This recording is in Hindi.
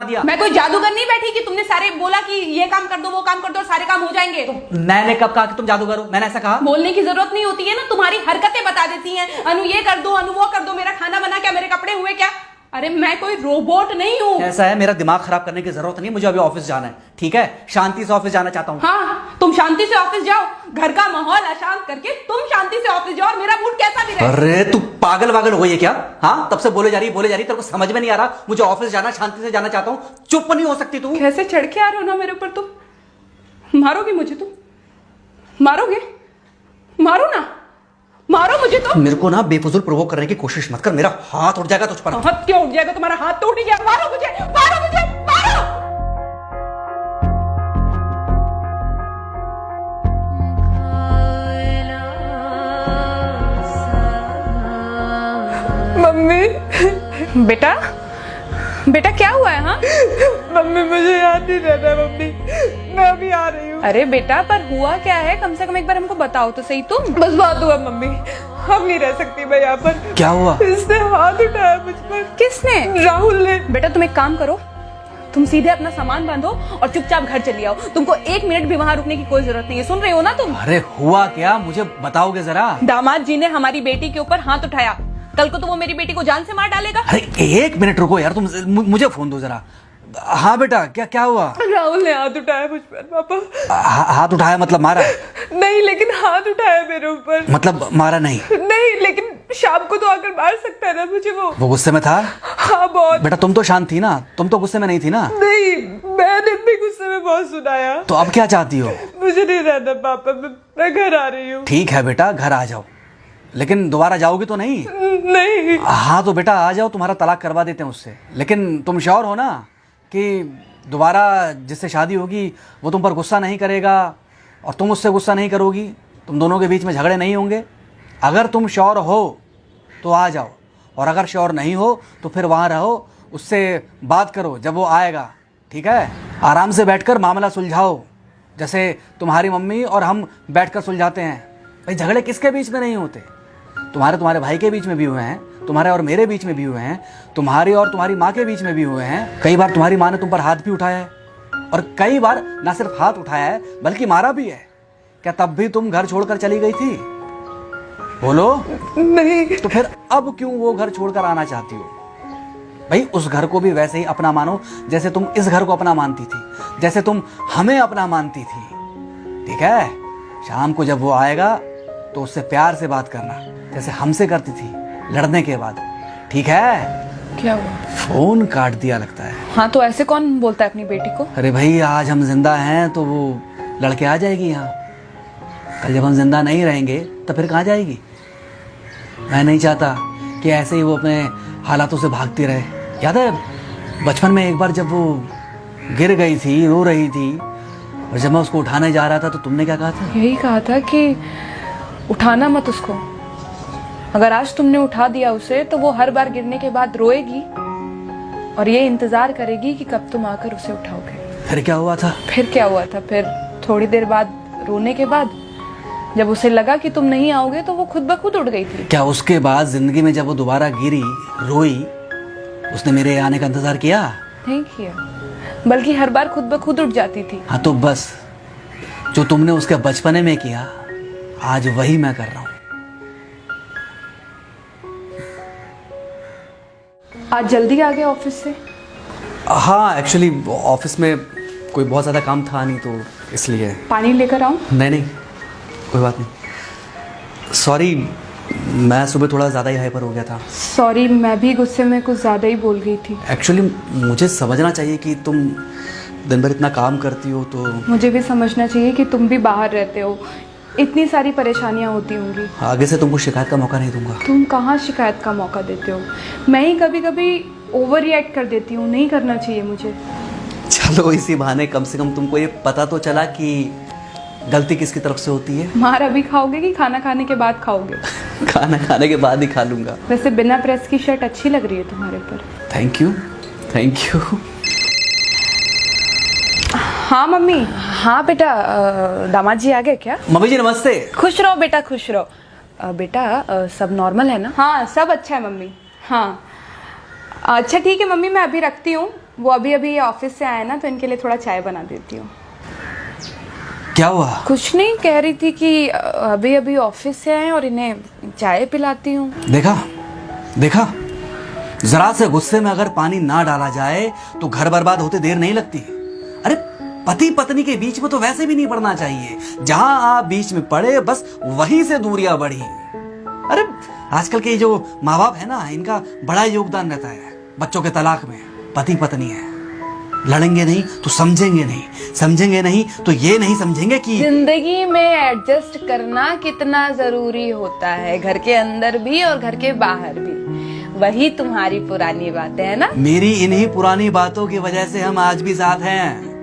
दिया। मैं कोई जादूगर नहीं बैठी कि तुमने सारे बोला कि ये काम कर दो वो काम कर दो और सारे काम हो जाएंगे। मैंने कब कहा कि तुम जादूगर हो? मैंने ऐसा कहा? बोलने की जरूरत नहीं होती है ना, तुम्हारी हरकतें बता देती हैं। अनु ये कर दो, अनु वो कर दो, मेरा खाना बना क्या, मेरे कपड़े हुए क्या। अरे मैं कोई रोबोट नहीं हूँ। ऐसा है, मेरा दिमाग खराब करने की जरूरत नहीं, मुझे अभी ऑफिस जाना है। ठीक है, शांति से ऑफिस जाना चाहता हूँ। हाँ तुम शांति से ऑफिस जाओ, घर का माहौल अशांत करके तुम शांति से ऑफिस जाओ और मेरा मूड कैसा भी रहे। अरे तू पागल वागल हो गई है क्या? हाँ, तब से बोले जा रही तेरे को समझ में नहीं आ रहा? मुझे ऑफिस जाना, शांति से जाना चाहता हूँ। चुप नहीं हो सकती तू? कैसे चढ़ के आ रहे हो ना मेरे ऊपर तुम। मारोगे मुझे तुम? मारोगे? मारो ना, मारो मुझे तो। मेरे को ना बेफजूल प्रोवोक करने की कोशिश मत कर, मेरा हाथ उठ जाएगा तुझ पर। हाथ क्यों उठ जाएगा? तुम्हारा हाथ तो उठ गया। मारो मुझे, मारो मुझे, मारो। मम्मी। बेटा बेटा क्या हुआ है? हाँ मम्मी मुझे याद नहीं रहता मम्मी, मैं अभी आ रही हूँ। अरे बेटा पर हुआ क्या है, कम से कम एक बार हमको बताओ तो सही तुम। बस बात हुआ मम्मी, हम नहीं रह सकती मैं यहाँ पर। क्या हुआ? इसने हाथ उठाया मुझ पर। किसने? राहुल ने। बेटा तुम एक काम करो, तुम सीधे अपना सामान बांधो और चुपचाप घर चली आओ। तुमको 1 मिनट भी वहाँ रुकने की कोई जरूरत नहीं है, सुन रहे हो ना तुम? अरे हुआ क्या, मुझे बताओगे जरा? दामाद जी ने हमारी बेटी के ऊपर हाथ उठाया, कल को तो वो मेरी बेटी को जान से मार डालेगा। अरे 1 मिनट रुको यार, तुम मुझे फोन दो जरा। हाँ बेटा, क्या क्या हुआ? राहुल ने हाथ उठाया मुझ पर पापा। हाथ उठाया मतलब मारा? नहीं लेकिन हाथ उठाया मेरे ऊपर। मतलब मारा नहीं? नहीं लेकिन शाम को तो आकर मार सकता है ना मुझे वो गुस्से में था? हाँ बहुत। बेटा तुम तो शांत थी ना, तुम तो गुस्से में नहीं थी ना? नहीं, मैंने भी गुस्से में बहुत सुनाया। तो अब क्या चाहती हो? मुझे नहीं रहना पापा, मैं घर आ रही हूँ। ठीक है बेटा, घर आ जाओ, लेकिन दोबारा जाओगी तो नहीं? नहीं। हाँ तो बेटा आ जाओ, तुम्हारा तलाक करवा देते हैं उससे। लेकिन तुम श्योर हो ना कि दोबारा जिससे शादी होगी वो तुम पर गुस्सा नहीं करेगा और तुम उससे गुस्सा नहीं करोगी, तुम दोनों के बीच में झगड़े नहीं होंगे? अगर तुम श्योर हो तो आ जाओ, और अगर श्योर नहीं हो तो फिर वहाँ रहो, उससे बात करो जब वो आएगा। ठीक है, आराम से बैठकर मामला सुलझाओ, जैसे तुम्हारी मम्मी और हम बैठकर सुलझाते हैं। भाई झगड़े किसके बीच में नहीं होते? तुम्हारे भाई के बीच में भी हुए हैं, तुम्हारे और मेरे बीच में भी हुए हैं, तुम्हारी और तुम्हारी माँ के बीच में भी हुए हैं। कई बार तुम्हारी माँ ने तुम पर हाथ भी उठाया है, और कई बार ना सिर्फ हाथ उठाया है बल्कि मारा भी है। क्या तब भी तुम घर छोड़कर चली गई थी? बोलो। नहीं। तो फिर अब क्यों वो घर छोड़कर आना चाहती हो? भाई उस घर को भी वैसे ही अपना मानो जैसे तुम इस घर को अपना मानती थी, जैसे तुम हमें अपना मानती थी। ठीक है, शाम को जब वो आएगा तो उससे प्यार से बात करना, जैसे हमसे करती थी लड़ने के बाद। ठीक है? क्या हुआ? फोन काट दिया लगता है। हाँ तो ऐसे कौन बोलता है अपनी बेटी को? अरे भाई आज हम जिंदा हैं तो वो लड़के आ जाएगी यहाँ, कल जब हम जिंदा नहीं रहेंगे तो फिर कहाँ जाएगी? मैं नहीं चाहता कि ऐसे ही वो अपने हालातों से भागती रहे। याद है बचपन में एक बार जब वो गिर गई थी, रो रही थी, और जब मैं उसको उठाने जा रहा था तो तुमने क्या कहा था? यही कहा था कि उठाना मत उसको, अगर आज तुमने उठा दिया उसे तो वो हर बार गिरने के बाद रोएगी और ये इंतजार करेगी कि कब तुम आकर उसे उठाओगे। फिर क्या हुआ था? फिर क्या हुआ था? फिर थोड़ी देर बाद रोने के बाद जब उसे लगा कि तुम नहीं आओगे तो वो खुद ब खुद उठ गई थी। क्या उसके बाद जिंदगी में जब वो दोबारा गिरी, रोई, उसने मेरे आने का इंतजार किया? नहीं किया, बल्कि हर बार खुद ब खुद उठ जाती थी। हाँ तो बस जो तुमने उसके बचपने में किया आज वही मैं कर रहा हूँ। आज जल्दी आ गए ऑफिस से? हाँ एक्चुअली ऑफिस में कोई बहुत ज़्यादा काम था नहीं तो इसलिए। पानी लेकर आऊं? नहीं कोई बात नहीं, सॉरी, मैं सुबह थोड़ा ज़्यादा ही हाइपर हो गया था। सॉरी, मैं भी गुस्से में कुछ ज़्यादा ही बोल गई थी। एक्चुअली मुझे समझना चाहिए कि तुम दिन भर इतना काम करती हो तो। मुझे भी समझना चाहिए कि तुम भी बाहर रहते हो, इतनी सारी परेशानियां होती होंगी। आगे से तुमको शिकायत का मौका नहीं दूंगा। तुम कहाँ शिकायत का मौका देते हो? मैं ही कभी कभी ओवर रिएक्ट कर देती हूँ, नहीं करना चाहिए मुझे। चलो इसी बहाने कम से कम तुमको ये पता तो चला कि गलती किसकी तरफ से होती है। मार अभी खाओगे कि खाना खाने के बाद खाओगे? खाना खाने के बाद ही खा लूंगा। वैसे बिना प्रेस की शर्ट अच्छी लग रही है तुम्हारे पर। Thank you. हाँ मम्मी। हाँ बेटा, दामाद जी आ गए क्या? मम्मी जी नमस्ते। खुश रहो बेटा, खुश रहो। बेटा सब नॉर्मल है ना? हाँ सब अच्छा है मम्मी। हाँ अच्छा ठीक है मम्मी, मैं अभी रखती हूँ, वो अभी अभी ऑफिस से आए ना, तो इनके लिए थोड़ा चाय बना देती हूँ। क्या हुआ? कुछ नहीं, कह रही थी कि अभी अभी ऑफिस से आए और इन्हें चाय पिलाती हूँ। देखा देखा, जरा से गुस्से में अगर पानी ना डाला जाए तो घर बर्बाद होते देर नहीं लगती। अरे पति पत्नी के बीच में तो वैसे भी नहीं पड़ना चाहिए। जहां आप बीच में पड़े बस वहीं से दूरियां बढ़ी। अरे आजकल के जो माँ बाप है ना, इनका बड़ा योगदान रहता है बच्चों के तलाक में। पति पत्नी है, लड़ेंगे नहीं तो समझेंगे नहीं, समझेंगे नहीं तो ये नहीं समझेंगे कि जिंदगी में एडजस्ट करना कितना जरूरी होता है, घर के अंदर भी और घर के बाहर भी। वही तुम्हारी पुरानी बातें है ना। मेरी इन्हीं पुरानी बातों की वजह से हम आज भी साथ हैं।